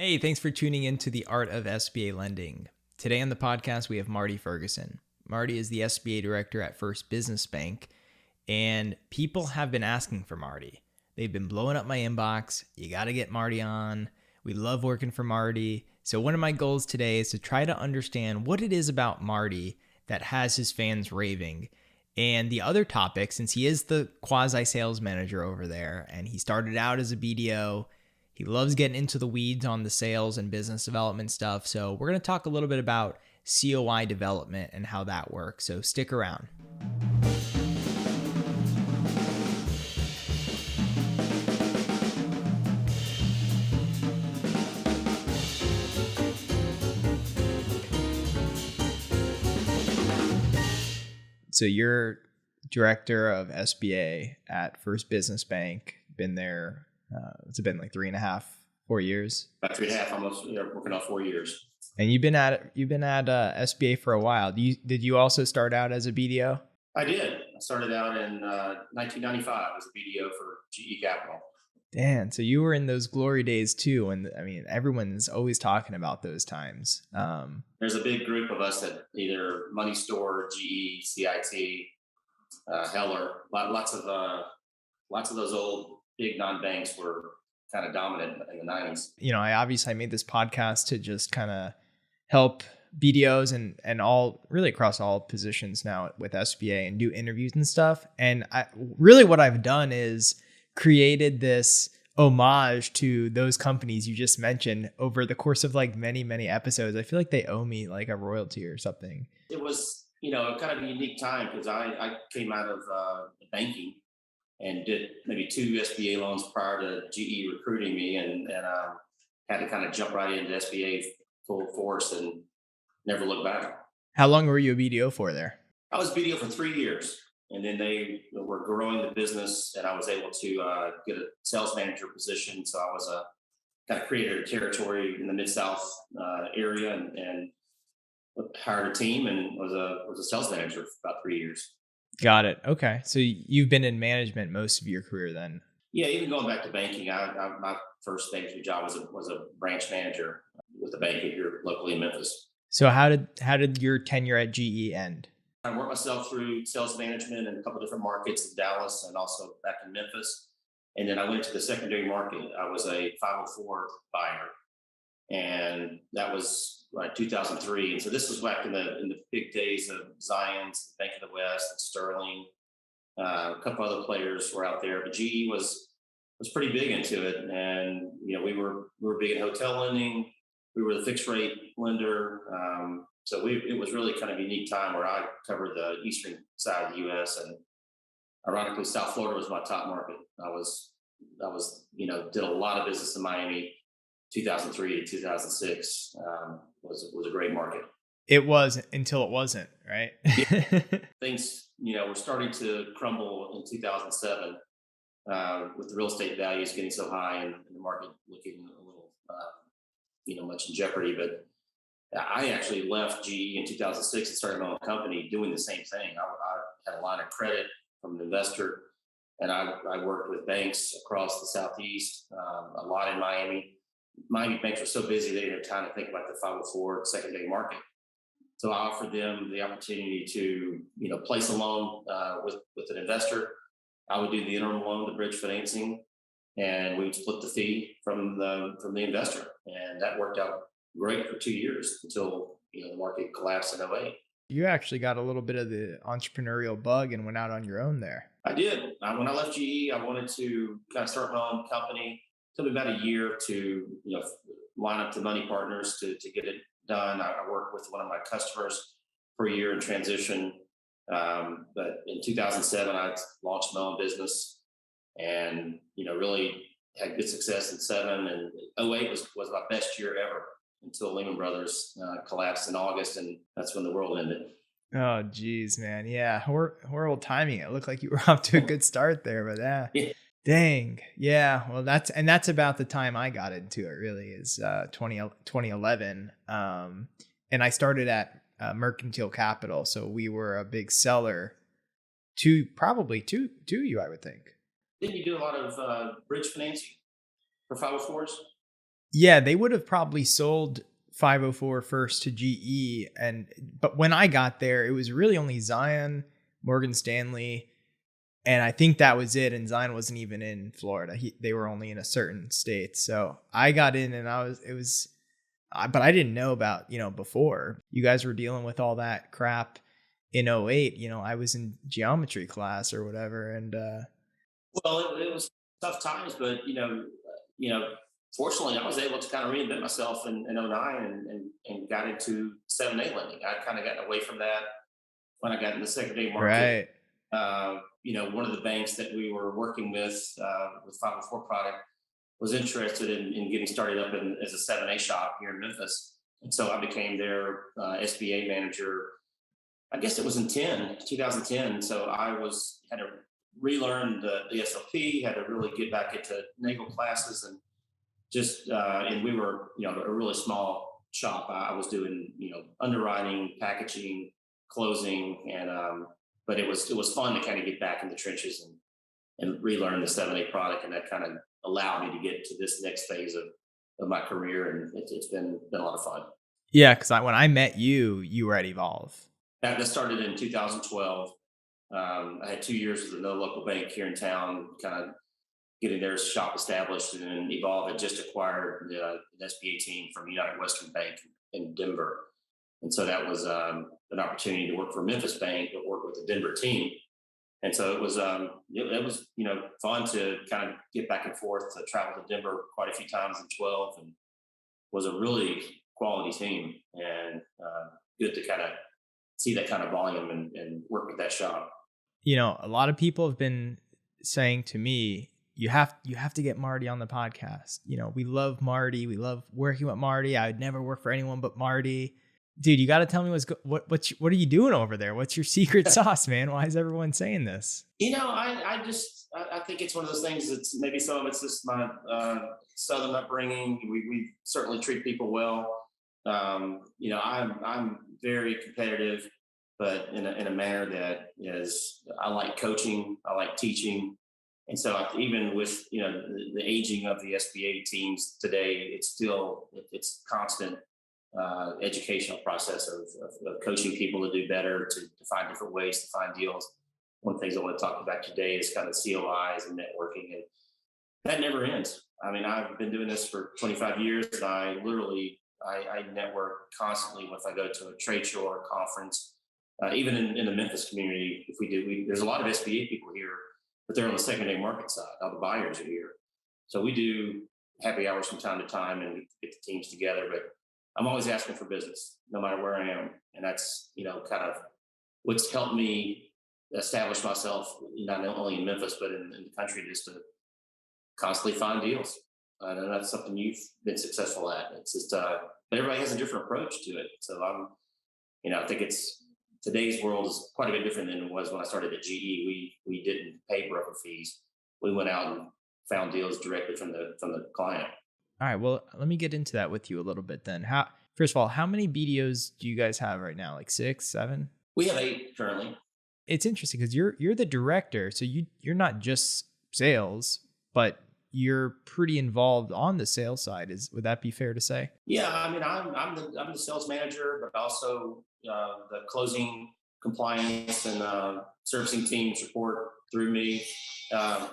Hey, thanks for tuning in to the Art of SBA Lending. Today on the podcast, we have Marty Ferguson. Marty is the SBA Director at First Business Bank, and people have been asking for Marty. They've been blowing up my inbox. You got to get Marty on. We love working for Marty. So one of my goals today is to try to understand what it is about Marty that has his fans raving. And the other topic, since he is the quasi-sales manager over there, and he started out as a BDO, he loves getting into the weeds on the sales and business development stuff. So we're going to talk a little bit about COI development and how that works. So stick around. So you're Director of SBA at First Business Bank. Been there, it's been like 3.5-4 years. About 3.5, almost working on 4 years. And you've been at SBA for a while. Did you also start out as a BDO? I did. I started out in 1995 as a BDO for GE Capital. Damn, so you were in those glory days too. And I mean, everyone's always talking about those times. There's a big group of us at either Money Store, GE, CIT, Heller. Lots of those old big non-banks were kind of dominant in the 90s. You know, I made this podcast to just kind of help BDOs and all really across all positions now with SBA and do interviews and stuff. And what I've done is created this homage to those companies you just mentioned over the course of like many, many episodes. I feel like they owe me like a royalty or something. It was, kind of a unique time because I came out of banking and did maybe 2 SBA loans prior to GE recruiting me and had to kind of jump right into SBA full force and never look back. How long were you a BDO for there? I was BDO for 3 years, and then they were growing the business, and I was able to get a sales manager position. So I was kind of created a territory in the Mid-South area and hired a team and was a sales manager for about 3 years. Got it. Okay. So you've been in management most of your career then? Yeah, even going back to banking, my first banking job was a branch manager with a bank here locally in Memphis. So how did your tenure at GE end? I worked myself through sales management in a couple of different markets in Dallas and also back in Memphis. And then I went to the secondary market. I was a 504 buyer. And that was like 2003. And so this was back in the big days of Zions, Bank of the West, and Sterling. A couple other players were out there, but GE was pretty big into it. And we were big in hotel lending. We were the fixed rate lender. So it was really kind of a unique time where I covered the eastern side of the U.S. and ironically, South Florida was my top market. I was did a lot of business in Miami. 2003 to 2006 was a great market. It was until it wasn't, right? Things were starting to crumble in 2007 with the real estate values getting so high and the market looking a little much in jeopardy. But I actually left GE in 2006 and started my own company doing the same thing. I had a line of credit from an investor, and I worked with banks across the Southeast, a lot in Miami. Miami banks were so busy they didn't have time to think about the 504 secondary market. So I offered them the opportunity to place a loan with an investor. I would do the interim loan, the bridge financing, and we would split the fee from the investor. And that worked out great for 2 years until the market collapsed in 2008. You actually got a little bit of the entrepreneurial bug and went out on your own there. I did. When I left GE, I wanted to kind of start my own company. It took me about a year to line up the money partners to get it done. I worked with one of my customers for a year in transition. But in 2007, I launched my own business and really had good success in 7. And 2008 was my best year ever until Lehman Brothers collapsed in August, and that's when the world ended. Oh, geez, man. Yeah, horrible timing. It looked like you were off to a good start there, but yeah. Dang. Yeah. Well, that's about the time I got into it, really, is 2011. And I started at Mercantile Capital. So we were a big seller to you, I would think. Didn't you do a lot of bridge financing for 504s? Yeah, they would have probably sold 504 first to GE, but when I got there, it was really only Zion, Morgan Stanley, and I think that was it. And Zion wasn't even in Florida; they were only in a certain state. So I got in, and but I didn't know about before you guys were dealing with all that crap in '08. I was in geometry class or whatever, and Well, it was tough times, but fortunately, I was able to kind of reinvent myself in '09 and got into 7A lending. I kind of got away from that when I got in the secondary market. right, One of the banks that we were working with 504 product was interested in getting started up as a 7A shop here in Memphis. And so I became their SBA manager. I guess it was in 2010. So had to relearn the SLP, had to really get back into NAGLE classes and we were, a really small shop. I was doing, underwriting, packaging, closing, but it was fun to kind of get back in the trenches and relearn the 7A product, and that kind of allowed me to get to this next phase of my career, and it's been a lot of fun. yeah. Because when I met you, you were at Evolve. That started in 2012. I had 2 years with another local bank here in town, kind of getting their shop established, and then Evolve had just acquired the SBA team from United Western Bank in Denver. And so that was an opportunity to work for Memphis Bank, but work with the Denver team. And so it was fun to kind of get back and forth, to travel to Denver quite a few times in 12, and was a really quality team, and good to kind of see that kind of volume and work with that shop. A lot of people have been saying to me, you have to get Marty on the podcast. We love Marty. We love working with Marty. I would never work for anyone but Marty. Dude, you got to tell me what are you doing over there? What's your secret sauce, man? Why is everyone saying this? I think it's one of those things that's maybe some of it's just my Southern upbringing. We certainly treat people well. I'm very competitive, but in a manner that is, I like coaching, I like teaching. And so even with, the aging of the SBA teams today, it's constant educational process of coaching people to do better, to find different ways to find deals. One of the things I want to talk about today is kind of COIs and networking, and that never ends. I mean, I've been doing this for 25 years, and I network constantly if I go to a trade show or a conference. Even in the Memphis community, if there's a lot of SBA people here, but they're on the secondary market side. All the buyers are here. So we do happy hours from time to time, and we get the teams together, but I'm always asking for business, no matter where I am. And that's, kind of what's helped me establish myself, not only in Memphis, but in the country, just to constantly find deals. And that's something you've been successful at. It's just, but everybody has a different approach to it. So I think today's world is quite a bit different than it was when I started at GE. We didn't pay broker fees. We went out and found deals directly from the client. All right, well, let me get into that with you a little bit then. First of all, how many BDOs do you guys have right now? Like 6, 7? We have 8 currently. It's interesting because you're the director, so you're not just sales, but you're pretty involved on the sales side. Would that be fair to say? Yeah, I mean, I'm the sales manager, but also the closing, compliance, and servicing teams report through me.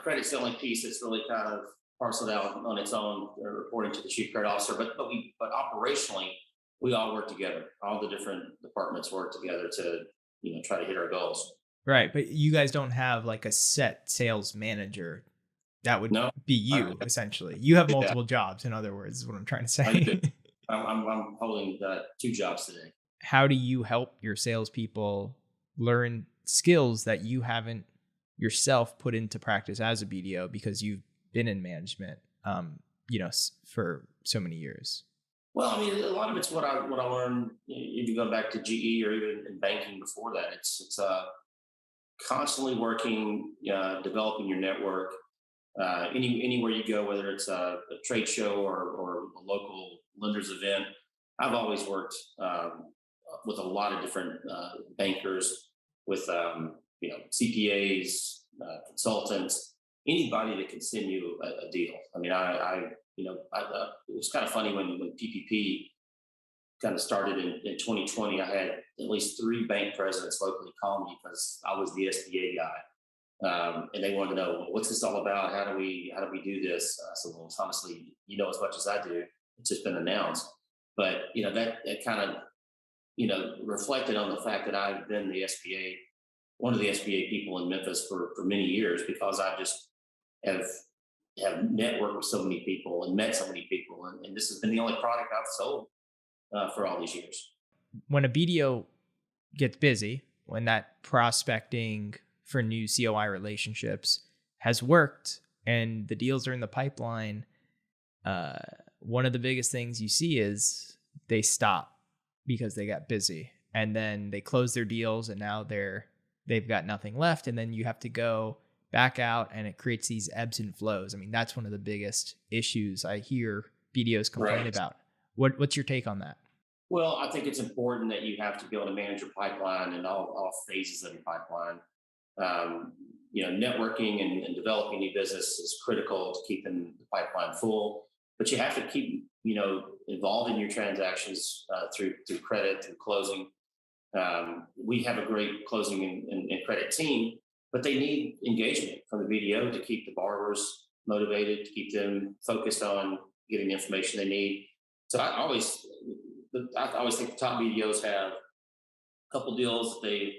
Credit selling piece, it's really kind of parceled out on its own, reporting to the chief credit officer. But operationally, we all work together. All the different departments work together to try to hit our goals. Right, but you guys don't have like a set sales manager. That would be you, essentially. You have multiple jobs, in other words, is what I'm trying to say. I'm holding 2 jobs today. How do you help your salespeople learn skills that you haven't yourself put into practice as a BDO because you've been in management, for so many years? Well, I mean, a lot of it's what I learned, even going back to GE or even in banking before that. It's constantly working, developing your network. Anywhere you go, whether it's a trade show or a local lenders event, I've always worked with a lot of different bankers, with CPAs, consultants, anybody that can send you a deal. I mean, I it was kind of funny when PPP kind of started in 2020. I had at least three bank presidents locally call me because I was the SBA guy, and they wanted to know, well, what's this all about? How do we do this? I said, well, honestly, as much as I do. It's just been announced, but that kind of reflected on the fact that I've been one of the SBA people in Memphis for many years, because I just have networked with so many people and met so many people, and this has been the only product I've sold for all these years. When a BDO gets busy, when that prospecting for new COI relationships has worked and the deals are in the pipeline, one of the biggest things you see is they stop because they got busy, and then they close their deals, and now they've got nothing left, and then you have to go back out, and it creates these ebbs and flows. I mean, that's one of the biggest issues I hear BDOs complain about. What's your take on that? Well, I think it's important that you have to be able to manage your pipeline and all phases of your pipeline. Networking and developing new business is critical to keeping the pipeline full, but you have to keep, involved in your transactions through credit, through closing. We have a great closing and credit team, but they need engagement from the BDO to keep the borrowers motivated, to keep them focused on getting the information they need. So I always think the top BDOs have a couple deals they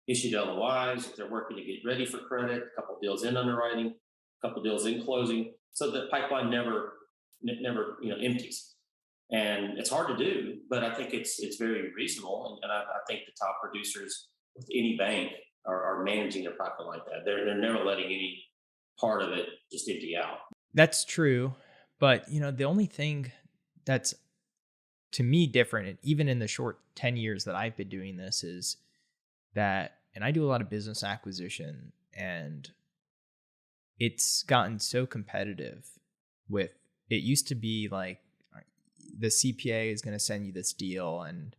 issued LOIs, if they're working to get ready for credit, a couple deals in underwriting, a couple deals in closing, so the pipeline never empties. And it's hard to do, but I think it's very reasonable. And I think the top producers with any bank are managing their pipeline like that. They're never letting any part of it just empty out. That's true. But, the only thing that's to me different, and even in the short 10 years that I've been doing this, is that, and I do a lot of business acquisition, and it's gotten so competitive with, it used to be like, the CPA is going to send you this deal and,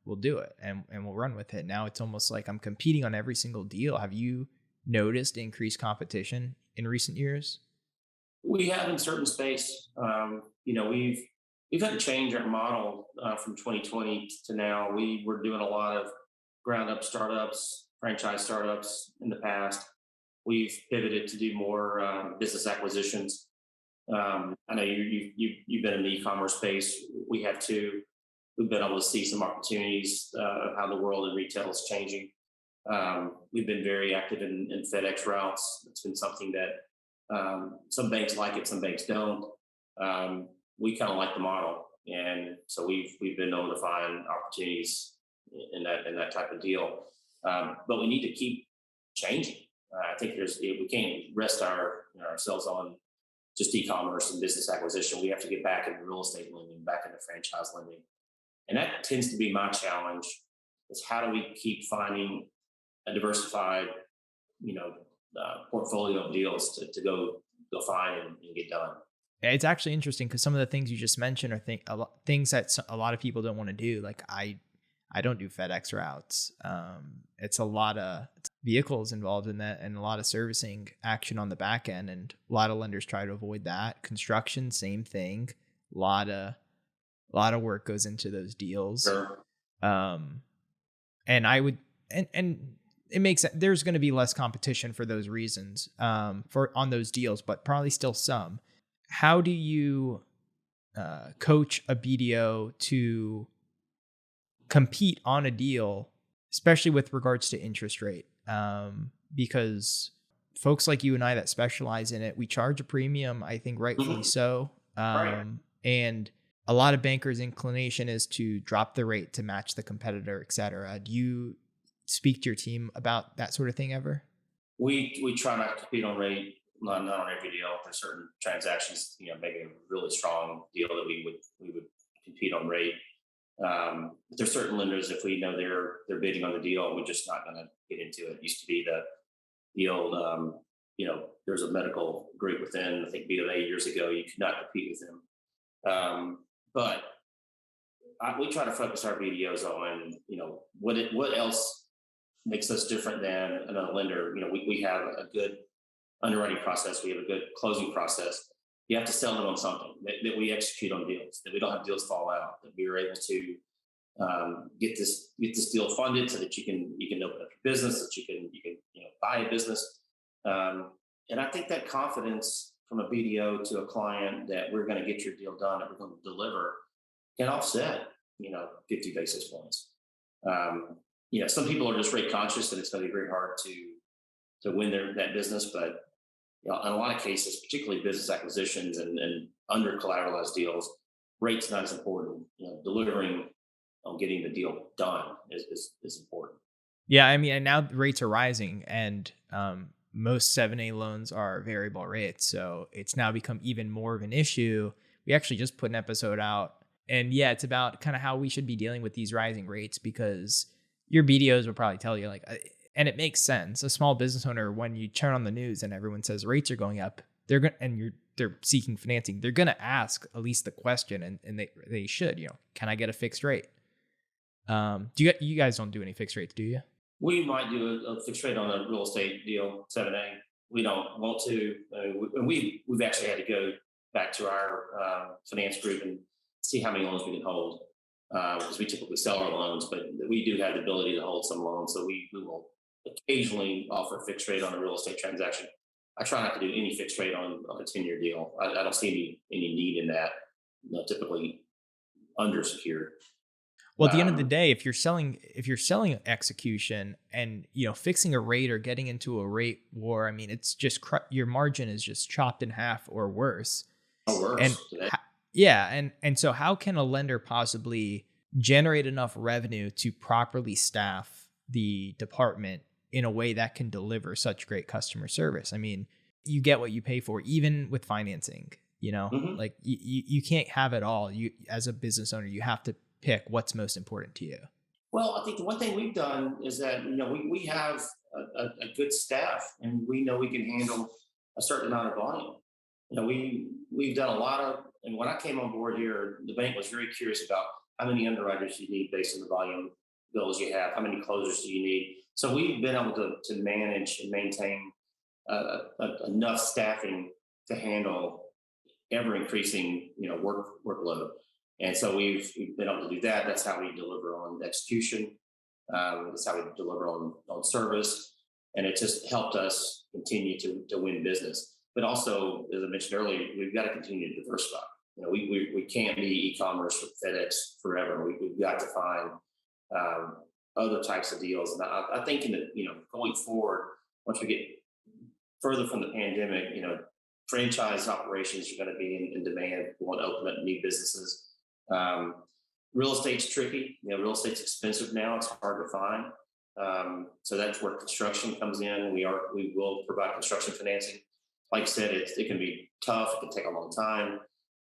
we'll do it and we'll run with it. Now it's almost like I'm competing on every single deal. Have you noticed increased competition in recent years? We have in certain space. We've had to change our model from 2020 to now. We were doing a lot of ground up startups, franchise startups in the past. We've pivoted to do more business acquisitions. I know you've been in the e-commerce space. We have too. We've been able to see some opportunities of how the world in retail is changing. We've been very active in FedEx routes. It's been something that some banks like it, some banks don't. We kind of like the model, and so we've been able to find opportunities in that type of deal. But we need to keep changing. I think we can't rest ourselves on just e-commerce and business acquisition. We have to get back into real estate lending, back into franchise lending. And that tends to be my challenge, is how do we keep finding a diversified, portfolio of deals to go find and get done. It's actually interesting because some of the things you just mentioned are things that a lot of people don't want to do. Like I don't do FedEx routes. It's a lot of vehicles involved in that, and a lot of servicing action on the back end, and a lot of lenders try to avoid that. Construction, same thing. A lot of work goes into those deals. Sure. And I would and it makes sense. There's going to be less competition for those reasons on those deals, but probably still some. How do you coach a BDO to compete on a deal, especially with regards to interest rate? Because folks like you and I that specialize in it, we charge a premium, I think rightfully so. Right. And a lot of bankers' inclination is to drop the rate to match the competitor, et cetera. Do you speak to your team about that sort of thing ever? We try not to compete on rate, not on every deal. There's certain transactions, maybe a really strong deal that we would compete on rate. But there's certain lenders, if we know they're bidding on the deal, we're just not going to get into it. It used to be the old, there's a medical group within, I think, BOA years ago. You could not compete with them. But we try to focus our BDOs on, what else makes us different than another lender. We have a good underwriting process. We have a good closing process. you have to sell them on something that we execute on deals, that we don't have deals fall out, that we are able to get this deal funded so that you can open up your business, that you can buy a business, and I think that confidence from a BDO to a client that we're going to get your deal done, that we're going to deliver, can offset 50 basis points. Some people are just rate conscious, and it's going to be very hard to win that business, but in a lot of cases, particularly business acquisitions and under collateralized deals, rate's not as important. Delivering on getting the deal done is important. Yeah, I mean, and now the rates are rising, and most 7A loans are variable rates, so it's now become even more of an issue. We actually just put an episode out, and yeah, it's about kind of how we should be dealing with these rising rates, because your BDOs will probably tell you, like, and it makes sense. A small business owner, when you turn on the news and everyone says rates are going up, they're seeking financing, they're gonna ask at least the question, and they should, can I get a fixed rate? You guys don't do any fixed rates, do you? We might do a fixed rate on a real estate deal, 7A. We don't want to. We've actually had to go back to our finance group and see how many loans we can hold, because we typically sell our loans, but we do have the ability to hold some loans. So we will occasionally offer a fixed rate on a real estate transaction. I try not to do any fixed rate on a 10-year deal. I don't see any need in that. Typically undersecured. Well, at the end of the day, if you're selling execution and fixing a rate or getting into a rate war, I mean, it's just your margin is just chopped in half or worse. Or worse. And yeah, and so how can a lender possibly generate enough revenue to properly staff the department in a way that can deliver such great customer service? I mean, you get what you pay for, even with financing. Like you can't have it all. You, as a business owner, you have to pick what's most important to you. Well, I think the one thing we've done is that we have a good staff, and we know we can handle a certain amount of volume. We've done a lot of, and when I came on board here, the bank was very curious about how many underwriters you need based on the volume bills you have, how many closers do you need. So we've been able to manage and maintain enough staffing to handle ever increasing workload. And so we've been able to do that. That's how we deliver on execution. That's how we deliver on service. And it just helped us continue to win business. But also, as I mentioned earlier, we've got to continue to diversify. We can't be e-commerce with FedEx forever. We've got to find other types of deals. And I think going forward, once we get further from the pandemic, franchise operations are going to be in demand. We want to open up new businesses. Real estate's tricky. Real estate's expensive now. It's hard to find. So that's where construction comes in. We will provide construction financing. Like I said, it can be tough. It can take a long time.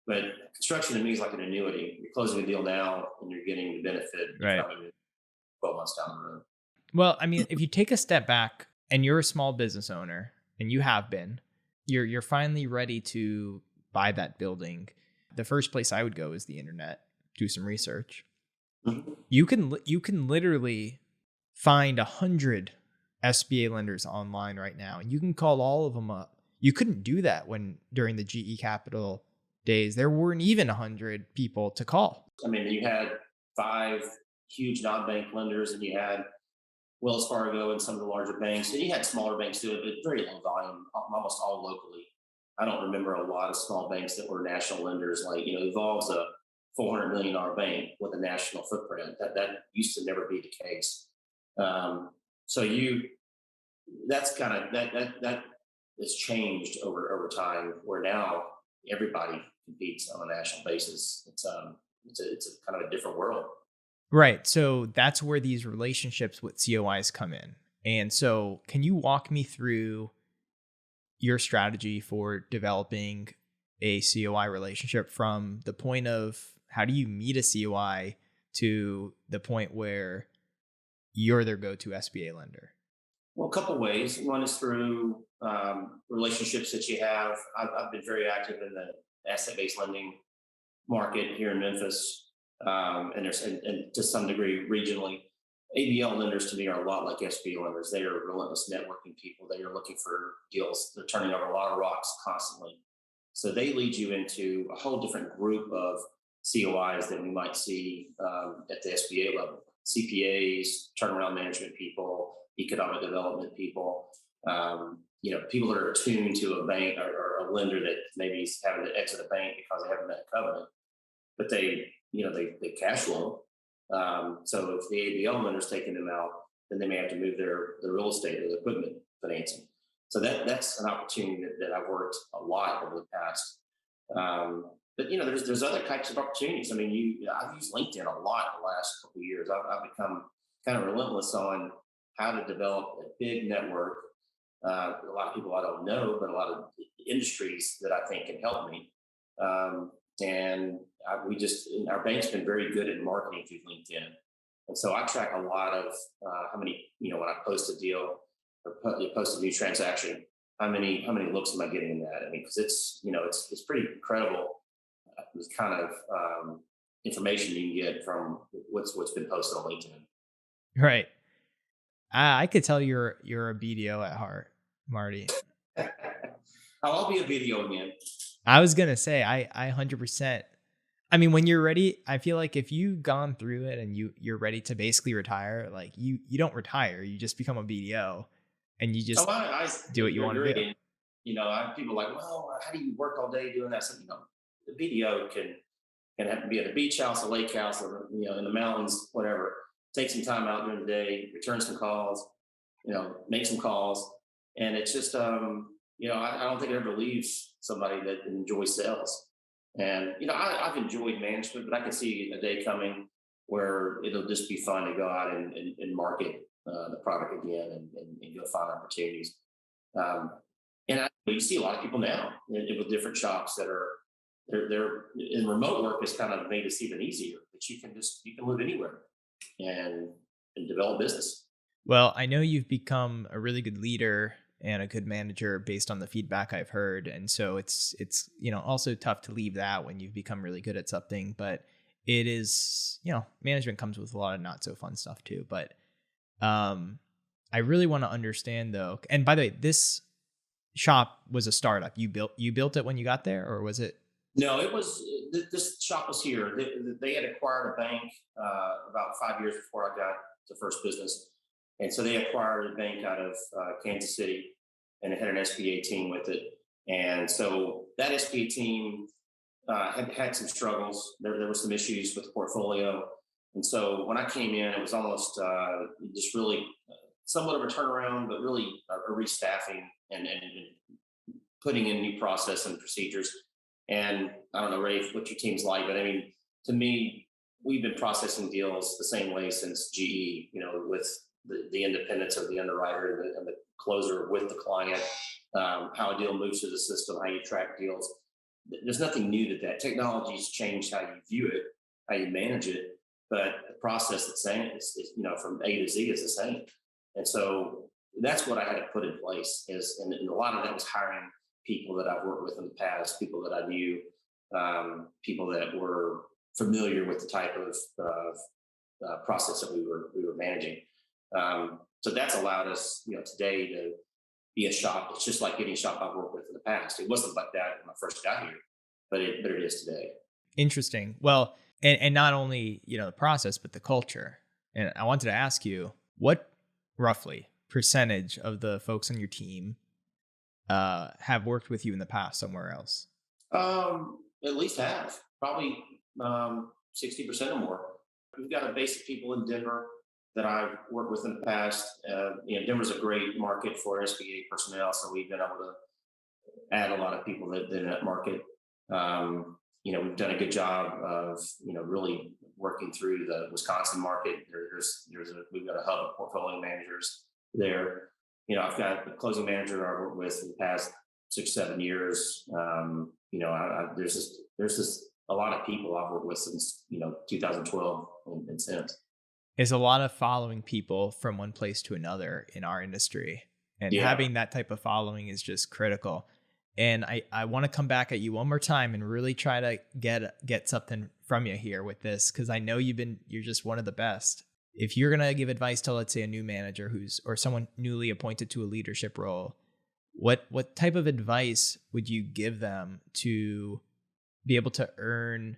But construction to me is like an annuity. You're closing a deal now, and you're getting the benefit right 12 months down the road. Well, I mean, if you take a step back and you're a small business owner, and you have been, you're finally ready to buy that building. The first place I would go is the internet, do some research. Mm-hmm. You can literally find 100 SBA lenders online right now, and you can call all of them up. You couldn't do that during the GE Capital days. There weren't even 100 people to call. I mean, you had 5 huge non-bank lenders, and you had Wells Fargo and some of the larger banks, and you had smaller banks too, but very low volume, almost all locally. I don't remember a lot of small banks that were national lenders. Like, Evolve's a $400 million bank with a national footprint. That used to never be the case. So that's kind of that has changed over time, where now everybody competes on a national basis. It's a kind of a different world. Right. So that's where these relationships with COIs come in. And so can you walk me through your strategy for developing a COI relationship from the point of how do you meet a COI to the point where you're their go-to SBA lender? Well, a couple ways. One is through relationships that you have. I've been very active in the asset-based lending market here in Memphis, and to some degree regionally. ABL lenders to me are a lot like SBA lenders. They are relentless networking people. They are looking for deals. They're turning over a lot of rocks constantly. So they lead you into a whole different group of COIs than we might see at the SBA level. CPAs, turnaround management people, economic development people, people that are attuned to a bank or a lender that maybe is having to exit a bank because they haven't met a covenant, but they cash flow. So if the ABL lender's taking them out, then they may have to move their real estate or the equipment financing. So that's an opportunity that I've worked a lot over the past. But there's other types of opportunities. I mean, I've used LinkedIn a lot in the last couple of years. I've become kind of relentless on how to develop a big network. A lot of people I don't know, but a lot of industries that I think can help me. And our bank's been very good at marketing through LinkedIn. And so I track a lot of how many, when I post a deal or post a new transaction, how many looks am I getting in that? I mean, because it's pretty incredible the kind of information you can get from what's been posted on LinkedIn. Right. I could tell you're a BDO at heart, Marty. I'll be a video again. I was gonna say I 100%. I mean, when you're ready, I feel like if you've gone through it and you're ready to basically retire, like you don't retire, you just become a BDO, and you just do what you want to do. People are like, well, how do you work all day doing that? So the BDO can have to be at a beach house, a lake house, or in the mountains, whatever. Take some time out during the day, return some calls, make some calls, and it's just I don't think it ever leaves somebody that enjoys sales. And I've enjoyed management, but I can see a day coming where it'll just be fun to go out and market the product again and go find opportunities. You see a lot of people now with different shops that are they're in remote work has kind of made this even easier. That you can live anywhere and develop business. Well, I know you've become a really good leader and a good manager based on the feedback I've heard. And so it's also tough to leave that when you've become really good at something, but it is, management comes with a lot of not so fun stuff too. But I really want to understand though. And by the way, this shop was a startup. You built it when you got there, or was it? No, it was, this shop was here. They had acquired a bank about 5 years before I got to First Business. And so they acquired a bank out of Kansas City, and it had an SBA team with it. And so that SBA team had some struggles. There were some issues with the portfolio. And so when I came in, it was almost just really somewhat of a turnaround, but really a restaffing and putting in new process and procedures. And I don't know, Ray, what your team's like, but I mean, to me, we've been processing deals the same way since GE, with the independence of the underwriter and the closer with the client, how a deal moves through the system, how you track deals. There's nothing new to that. Technology's changed how you view it, how you manage it, but the process the same is from A to Z is the same. And so that's what I had to put in place and a lot of that was hiring people that I've worked with in the past, people that I knew, people that were familiar with the type of process that we were managing. So that's allowed us, today to be a shop. It's just like any shop I've worked with in the past. It wasn't like that when I first got here, but it is today. Interesting. Well, and not only the process, but the culture. And I wanted to ask you, what roughly percentage of the folks on your team have worked with you in the past somewhere else? At least half, probably 60% or more. We've got a base of people in Denver that I've worked with in the past. Denver's a great market for SBA personnel, so we've been able to add a lot of people in that market. We've done a good job of really working through the Wisconsin market. We've got a hub of portfolio managers there. I've got a closing manager I've worked with for the past 6-7 years. There's just a lot of people I've worked with since 2012 and since. There's a lot of following people from one place to another in our industry, and having that type of following is just critical. And I want to come back at you one more time and really try to get something from you here with this, because I know you're just one of the best. If you're going to give advice to, let's say, a new manager or someone newly appointed to a leadership role, What type of advice would you give them to be able to earn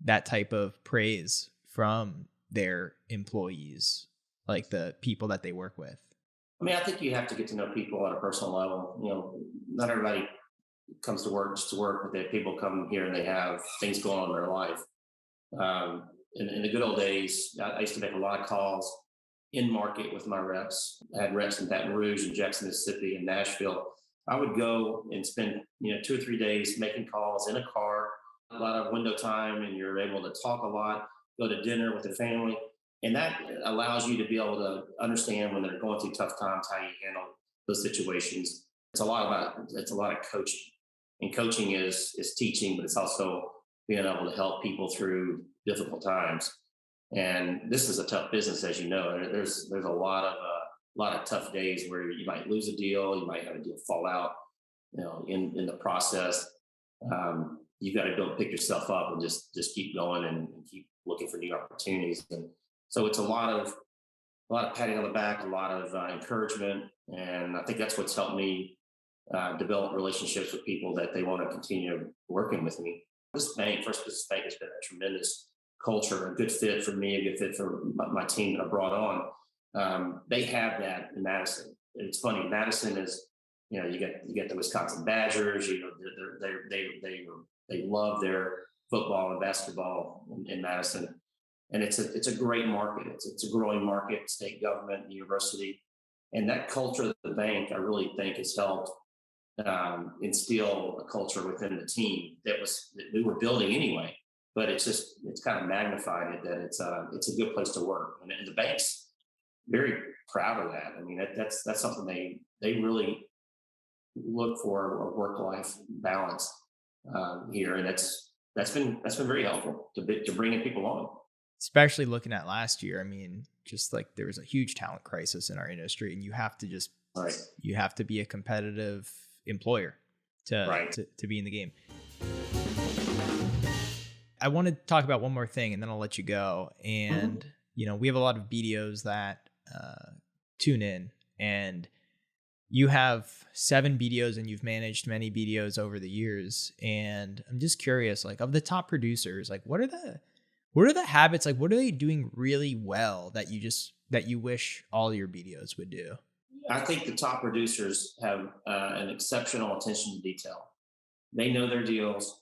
that type of praise from their employees, like the people that they work with? I mean, I think you have to get to know people at a personal level. Not everybody comes to work just to work, but people come here and they have things going on in their life. In the good old days, I used to make a lot of calls in market with my reps. I had reps in Baton Rouge and Jackson, Mississippi, and Nashville. I would go and spend 2 or 3 days making calls in a car, a lot of window time, and you're able to talk a lot, go to dinner with the family, and that allows you to be able to understand when they're going through tough times how you handle those situations. It's a lot of coaching, and coaching is teaching, but it's also being able to help people through difficult times. And this is a tough business, as you know. There's a lot of tough days where you might lose a deal, you might have a deal fall out, in the process. You've got to pick yourself up and just keep going and keep looking for new opportunities. And so it's a lot of patting on the back, a lot of encouragement, and I think that's what's helped me develop relationships with people that they want to continue working with me. This bank, First Business Bank, has been a tremendous culture, a good fit for me, a good fit for my team that I brought on. They have that in Madison. It's funny, Madison is, you get the Wisconsin Badgers. They love their football and basketball in Madison, and it's a great market. It's a growing market, state government, university, and that culture of the bank, I really think, has helped instill a culture within the team that we were building anyway. But it's kind of magnified it that it's a good place to work, and the bank's very proud of that. I mean, that's something they really look for, a work-life balance here, and that's been very helpful to bringing people on. Especially looking at last year, I mean, just like there was a huge talent crisis in our industry, and you have to Right. you have to be a competitive employer to Right. to be in the game. I want to talk about one more thing, and then I'll let you go. And we have a lot of BDOs that tune in, and you have 7 BDOs, and you've managed many BDOs over the years. And I'm just curious, like, of the top producers, like, what are the habits? Like, what are they doing really well that you wish all your BDOs would do? I think the top producers have an exceptional attention to detail. They know their deals.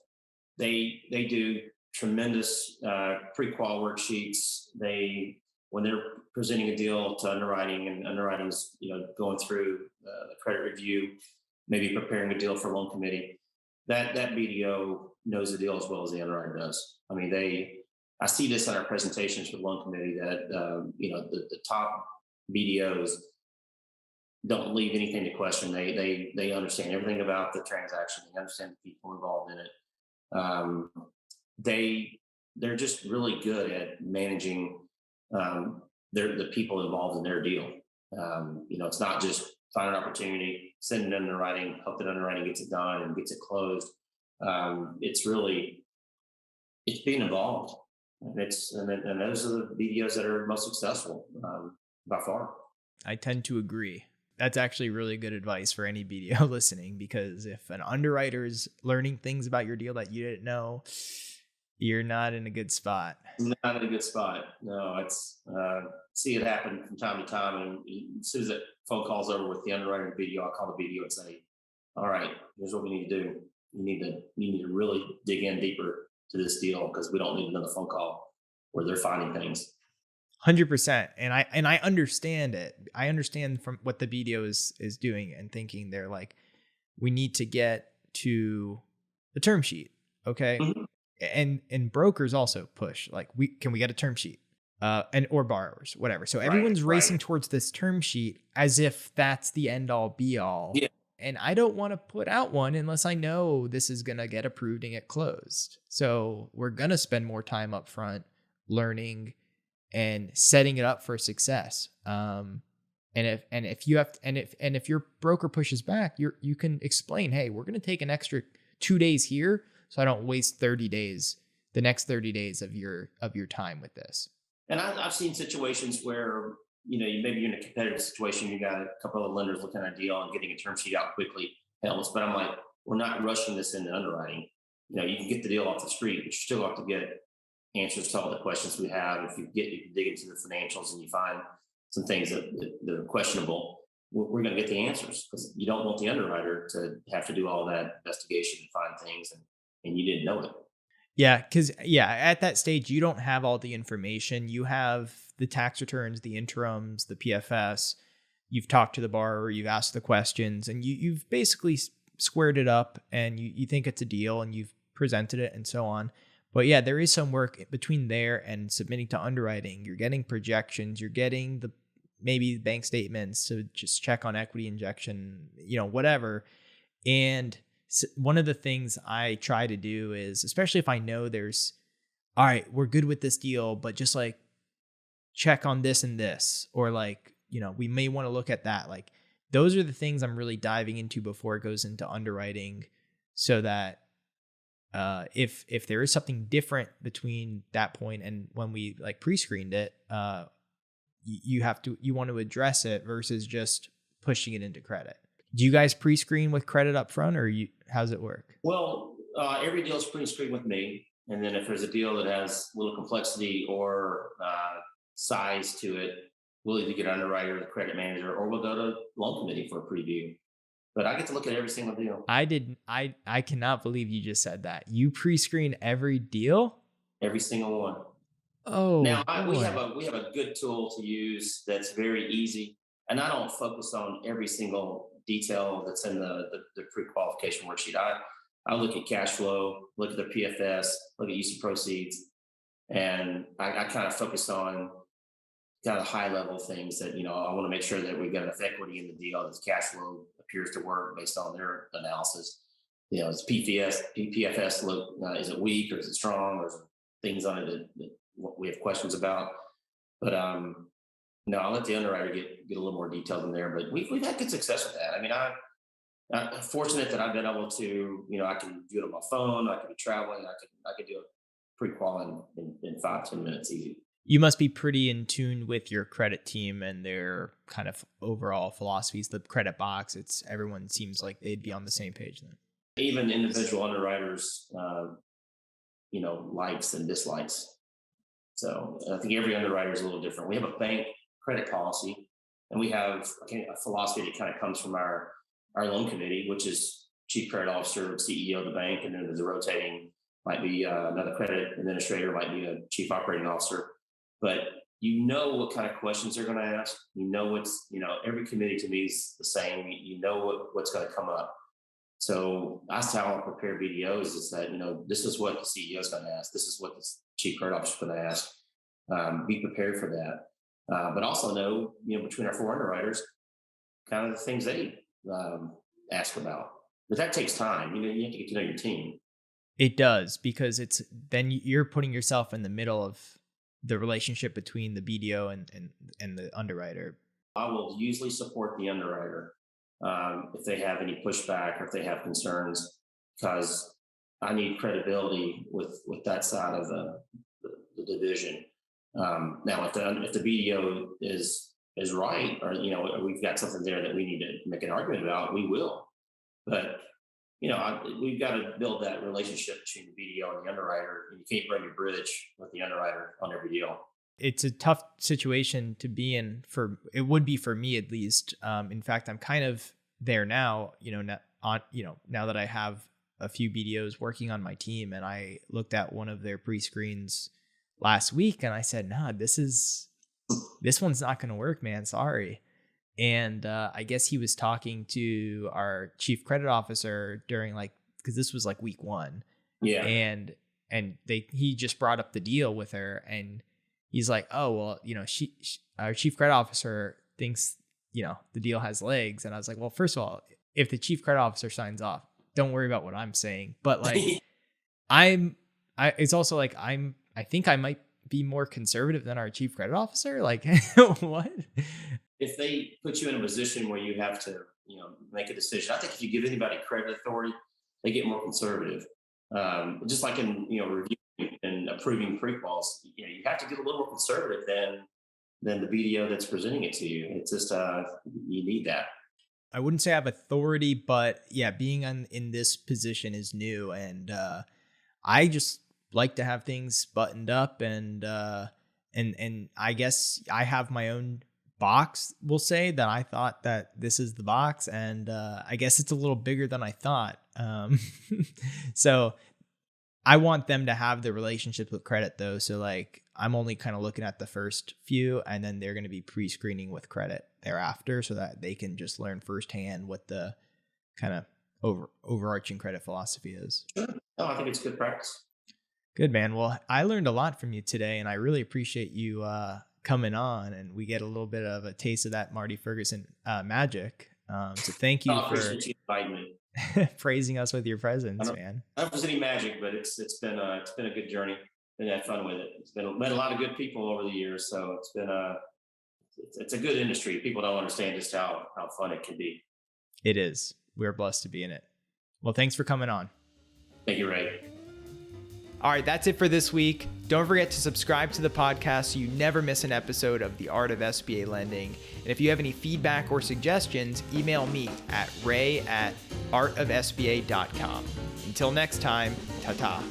They do tremendous pre-qual worksheets. When they're presenting a deal to underwriting, and underwriting's going through the credit review, maybe preparing a deal for loan committee, that BDO knows the deal as well as the underwriter does. I mean, I see this in our presentations for loan committee that the top BDOs don't leave anything to question. They understand everything about the transaction. They understand the people involved in it. They're just really good at managing the people involved in their deal. It's not just find an opportunity, send it underwriting, hope that underwriting gets it done and gets it closed. It's being involved, and those are the BDOs that are most successful by far. I tend to agree. That's actually really good advice for any BDO listening, because if an underwriter is learning things about your deal that you didn't know, you're not in a good spot. Not in a good spot. No, it's see it happen from time to time. And as soon as that phone call's over with the underwriter and BDO, I'll call the BDO and say, all right, here's what we need to do. You need to really dig in deeper to this deal, because we don't need another phone call where they're finding things. 100%. And I understand it. I understand from what the BDO is doing and thinking. They're like, we need to get to the term sheet. Okay. Mm-hmm. And brokers also push, like, can we get a term sheet? Or borrowers, whatever. So everyone's racing towards this term sheet as if that's the end all be all. Yeah. And I don't want to put out one unless I know this is going to get approved and get closed. So we're going to spend more time up front learning and setting it up for success. And if your broker pushes back, you can explain, hey, we're going to take an extra 2 days here, so I don't waste the next 30 days of your time with this. And I've seen situations where maybe you're in a competitive situation, you got a couple of lenders looking at a deal and getting a term sheet out quickly helps. But I'm like, we're not rushing this into underwriting. You can get the deal off the street, but you still have to get answers to all the questions we have. If you can dig into the financials and you find some things that are questionable, we're going to get the answers, because you don't want the underwriter to have to do all that investigation and find things, and you didn't know it. Yeah, because at that stage you don't have all the information. You have the tax returns, the interims, the PFS. You've talked to the borrower, you've asked the questions, and you've basically squared it up, and you think it's a deal, and you've presented it, and so on. But yeah, there is some work between there and submitting to underwriting. You're getting projections, you're getting maybe bank statements to just check on equity injection, whatever. And one of the things I try to do is, especially if I know all right, we're good with this deal, but just like check on this and this, or we may want to look at that. Like, those are the things I'm really diving into before it goes into underwriting, so that if there is something different between that point and when we pre-screened it, you want to address it versus just pushing it into credit. Do you guys pre-screen with credit up front, or how's it work? Well, every deal is pre-screened with me, and then if there's a deal that has a little complexity or size to it, we'll either get an underwriter, the credit manager, or we'll go to loan committee for a preview. But I get to look at every single deal. I cannot believe you just said that. You pre-screen every deal? Every single one. Oh, now we have a good tool to use that's very easy, and I don't focus on every single detail that's in the pre-qualification worksheet. I look at cash flow, look at the PFS, look at use of proceeds, and I kind of focus on kind of high level things that I want to make sure that we've got enough equity in the deal, that the cash flow appears to work based on their analysis. Is PFS look, is it weak or is it strong, or is there things on it that we have questions about? But no, I'll let the underwriter get a little more detailed in there. But we've had good success with that. I mean, I'm fortunate that I've been able to, I can do it on my phone. I could be traveling. I could do a pre-qual in 5-10 minutes easy. You must be pretty in tune with your credit team and their kind of overall philosophies, the credit box. Everyone seems like they'd be on the same page then. Even individual underwriters, likes and dislikes. So I think every underwriter is a little different. We have a bank credit policy, and we have a philosophy that kind of comes from our loan committee, which is chief credit officer, CEO of the bank, and then there's a rotating, might be another credit administrator, might be a chief operating officer. But what kind of questions they're going to ask. Every committee to me is the same. What's going to come up. So that's how I prepare BDOs, is that, this is what the CEO is going to ask. This is what the chief credit officer is going to ask. Be prepared for that. But also know, between our 4 underwriters, kind of the things they ask about. But that takes time. You have to get to know your team. It does, because then you're putting yourself in the middle of the relationship between the BDO and the underwriter. I will usually support the underwriter if they have any pushback or if they have concerns, because I need credibility with that side of the division. Now, if the BDO is right, or we've got something there that we need to make an argument about, we will. But we've got to build that relationship between the BDO and the underwriter, and you can't burn your bridge with the underwriter on every deal. It's a tough situation to be in. It would be for me, at least. In fact, I'm kind of there now. Now that I have a few BDOs working on my team, and I looked at one of their pre-screens last week, and I said, "Nah, this one's not going to work, man. Sorry." And I guess he was talking to our chief credit officer during because this was week 1. Yeah. And he just brought up the deal with her, and he's like, "Oh, well, she our chief credit officer thinks, the deal has legs." And I was like, "Well, first of all, if the chief credit officer signs off, don't worry about what I'm saying." But it's also I think I might be more conservative than our chief credit officer. What? If they put you in a position where you have to, make a decision, I think if you give anybody credit authority, they get more conservative. Just like in, reviewing and approving pre-quals, you have to get a little more conservative than the BDO that's presenting it to you. It's just you need that. I wouldn't say I have authority, but yeah, being in this position is new, and I just like to have things buttoned up, and I guess I have my own box. We'll say that I thought that this is the box, and I guess it's a little bigger than I thought. So I want them to have the relationships with credit though. So like I'm only kind of looking at the first few, and then they're going to be pre-screening with credit thereafter, so that they can just learn firsthand what the kind of overarching credit philosophy is. Sure. No, I think it's good practice. Good, man. Well, I learned a lot from you today, and I really appreciate you coming on, and we get a little bit of a taste of that Marty Ferguson magic. So thank you for You inviting me. praising us with your presence, man. I don't know if there's any magic, but it's been a good journey. Been had fun with it. It's been met a lot of good people over the years, so it's been it's a good industry. People don't understand just how fun it can be. It is. We're blessed to be in it. Well, thanks for coming on. Thank you, Ray. All right, that's it for this week. Don't forget to subscribe to the podcast so you never miss an episode of The Art of SBA Lending. And if you have any feedback or suggestions, email me at ray@artofsba.com. Until next time, ta-ta.